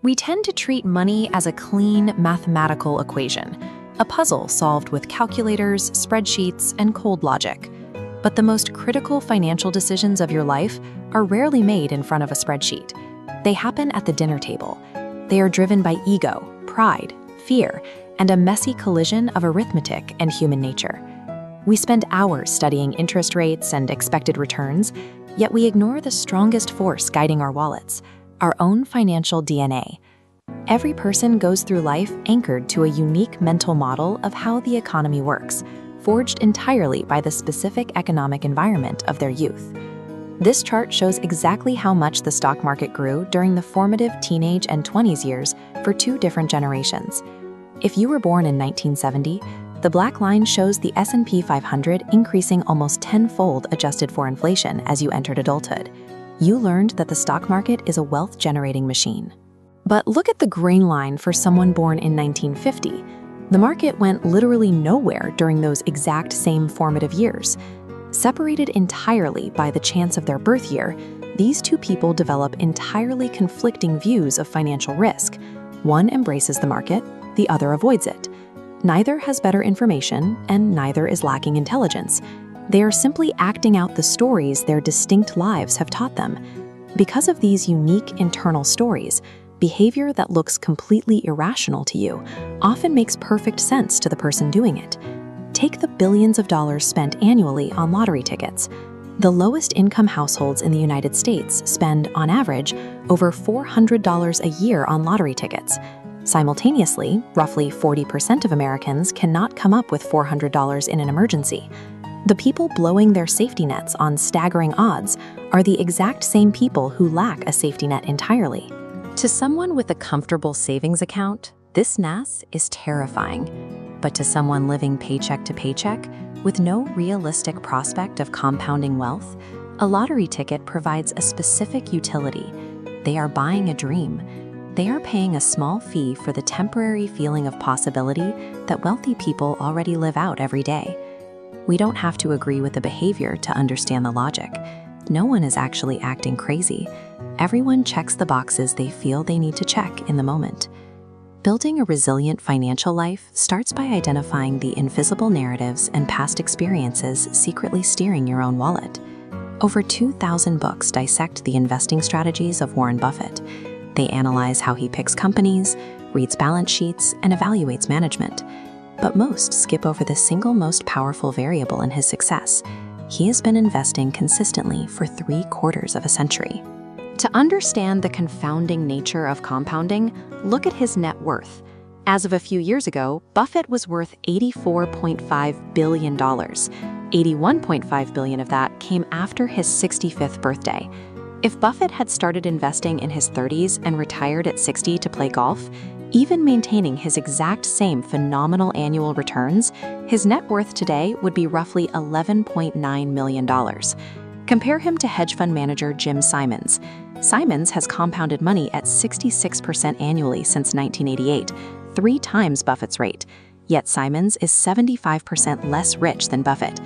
We tend to treat money as a clean mathematical equation, a puzzle solved with calculators, spreadsheets, and cold logic. But the most critical financial decisions of your life are rarely made in front of a spreadsheet. They happen at the dinner table. They are driven by ego, pride, fear, and a messy collision of arithmetic and human nature. We spend hours studying interest rates and expected returns, yet we ignore the strongest force guiding our wallets, our own financial DNA. Every person goes through life anchored to a unique mental model of how the economy works, forged entirely by the specific economic environment of their youth. This chart shows exactly how much the stock market grew during the formative teenage and 20s years for two different generations. If you were born in 1970, the black line shows the S&P 500 increasing almost tenfold adjusted for inflation as you entered adulthood. You learned that the stock market is a wealth-generating machine. But look at the grain line for someone born in 1950. The market went literally nowhere during those exact same formative years. Separated entirely by the chance of their birth year, these two people develop entirely conflicting views of financial risk. One embraces the market, the other avoids it. Neither has better information, and neither is lacking intelligence. They are simply acting out the stories their distinct lives have taught them. Because of these unique internal stories, behavior that looks completely irrational to you often makes perfect sense to the person doing it. Take the billions of dollars spent annually on lottery tickets. The lowest income households in the United States spend, on average, over $400 a year on lottery tickets. Simultaneously, roughly 40% of Americans cannot come up with $400 in an emergency. The people blowing their safety nets on staggering odds are the exact same people who lack a safety net entirely. To someone with a comfortable savings account, this NAS is terrifying. But to someone living paycheck to paycheck, with no realistic prospect of compounding wealth, a lottery ticket provides a specific utility. They are buying a dream. They are paying a small fee for the temporary feeling of possibility that wealthy people already live out every day. We don't have to agree with the behavior to understand the logic. No one is actually acting crazy. Everyone checks the boxes they feel they need to check in the moment. Building a resilient financial life starts by identifying the invisible narratives and past experiences secretly steering your own wallet. Over 2,000 books dissect the investing strategies of Warren Buffett. They analyze how he picks companies, reads balance sheets, and evaluates management. But most skip over the single most powerful variable in his success. He has been investing consistently for 3/4 of a century. To understand the confounding nature of compounding, look at his net worth. As of a few years ago, Buffett was worth $84.5 billion. $81.5 billion of that came after his 65th birthday. If Buffett had started investing in his 30s and retired at 60 to play golf, even maintaining his exact same phenomenal annual returns, his net worth today would be roughly $11.9 million. Compare him to hedge fund manager Jim Simons. Simons has compounded money at 66% annually since 1988, 3 times Buffett's rate. Yet Simons is 75% less rich than Buffett.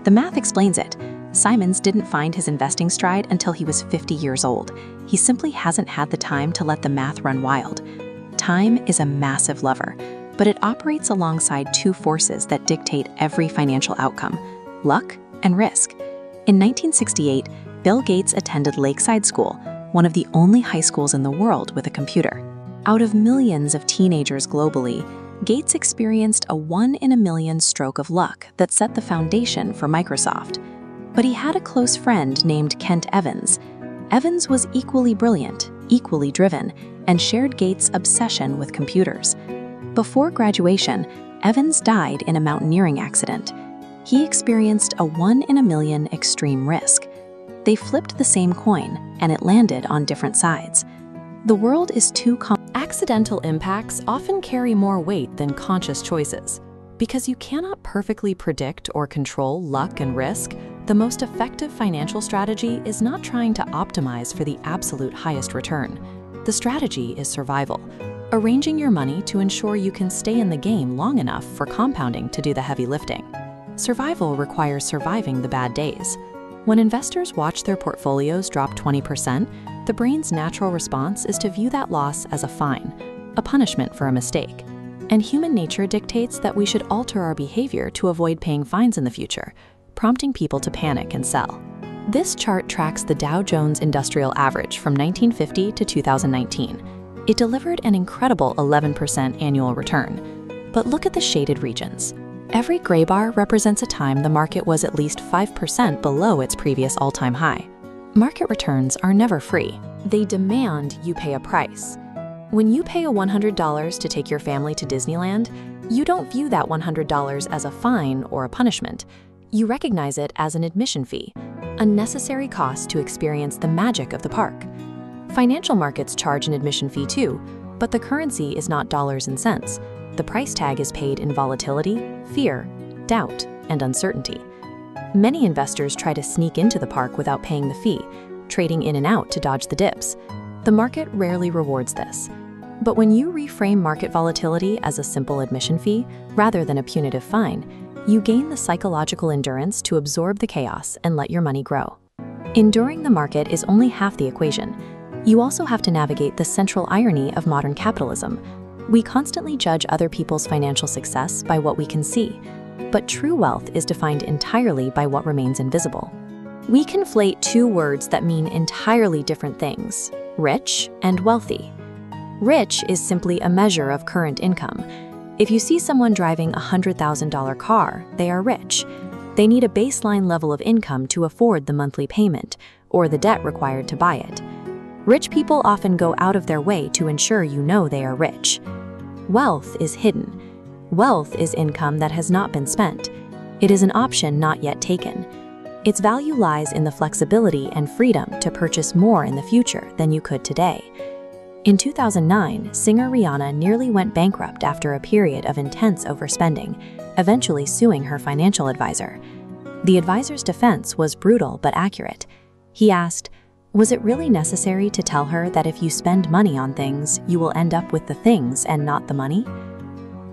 The math explains it. Simons didn't find his investing stride until he was 50 years old. He simply hasn't had the time to let the math run wild. Time is a massive lever, but it operates alongside 2 forces that dictate every financial outcome: luck and risk. In 1968, Bill Gates attended Lakeside School, one of the only high schools in the world with a computer. Out of millions of teenagers globally, Gates experienced a 1 in a million stroke of luck that set the foundation for Microsoft. But he had a close friend named Kent Evans. Evans was equally brilliant, equally driven, and shared Gates' obsession with computers. Before graduation, Evans died in a mountaineering accident. He experienced a 1 in a million extreme risk. They flipped the same coin, and it landed on different sides. The world is too Accidental impacts often carry more weight than conscious choices. Because you cannot perfectly predict or control luck and risk, the most effective financial strategy is not trying to optimize for the absolute highest return. The strategy is survival, arranging your money to ensure you can stay in the game long enough for compounding to do the heavy lifting. Survival requires surviving the bad days. When investors watch their portfolios drop 20%, The brain's natural response is to view that loss as a fine, a punishment for a mistake. And human nature dictates that we should alter our behavior to avoid paying fines in the future, prompting people to panic and sell. This chart tracks the Dow Jones Industrial Average from 1950 to 2019. It delivered an incredible 11% annual return. But look at the shaded regions. Every gray bar represents a time the market was at least 5% below its previous all-time high. Market returns are never free. They demand you pay a price. When you pay a $100 to take your family to Disneyland, you don't view that $100 as a fine or a punishment. You recognize it as an admission fee, a necessary cost to experience the magic of the park. Financial markets charge an admission fee too, but the currency is not dollars and cents. The price tag is paid in volatility, fear, doubt, and uncertainty. Many investors try to sneak into the park without paying the fee, trading in and out to dodge the dips. The market rarely rewards this. But when you reframe market volatility as a simple admission fee, rather than a punitive fine, you gain the psychological endurance to absorb the chaos and let your money grow. Enduring the market is only half the equation. You also have to navigate the central irony of modern capitalism. We constantly judge other people's financial success by what we can see, but true wealth is defined entirely by what remains invisible. We conflate two words that mean entirely different things: rich and wealthy. Rich is simply a measure of current income. If you see someone driving a $100,000 car, they are rich. They need a baseline level of income to afford the monthly payment or the debt required to buy it. Rich people often go out of their way to ensure you know they are rich. Wealth is hidden. Wealth is income that has not been spent. It is an option not yet taken. Its value lies in the flexibility and freedom to purchase more in the future than you could today. In 2009, singer Rihanna nearly went bankrupt after a period of intense overspending, eventually suing her financial advisor. The advisor's defense was brutal but accurate. He asked, "Was it really necessary to tell her that if you spend money on things, you will end up with the things and not the money?"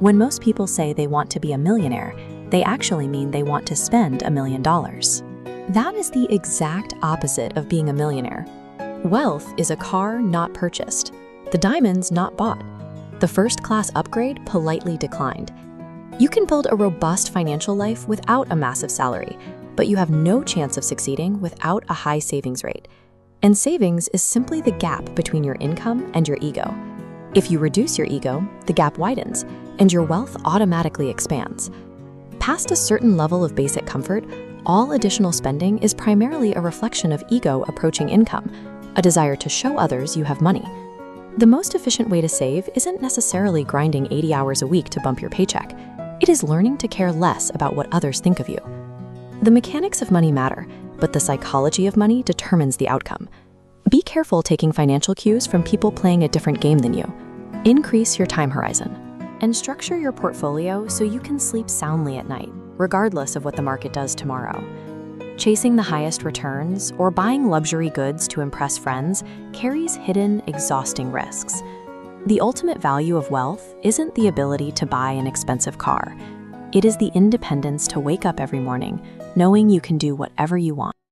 When most people say they want to be a millionaire, they actually mean they want to spend $1 million. That is the exact opposite of being a millionaire. Wealth is a car not purchased, the diamonds not bought, the first-class upgrade politely declined. You can build a robust financial life without a massive salary, but you have no chance of succeeding without a high savings rate. And savings is simply the gap between your income and your ego. If you reduce your ego, the gap widens, and your wealth automatically expands. Past a certain level of basic comfort, all additional spending is primarily a reflection of ego approaching income, a desire to show others you have money. The most efficient way to save isn't necessarily grinding 80 hours a week to bump your paycheck. It is learning to care less about what others think of you. The mechanics of money matter, but the psychology of money determines the outcome. Be careful taking financial cues from people playing a different game than you. Increase your time horizon and structure your portfolio so you can sleep soundly at night, regardless of what the market does tomorrow. Chasing the highest returns or buying luxury goods to impress friends carries hidden, exhausting risks. The ultimate value of wealth isn't the ability to buy an expensive car. It is the independence to wake up every morning knowing you can do whatever you want.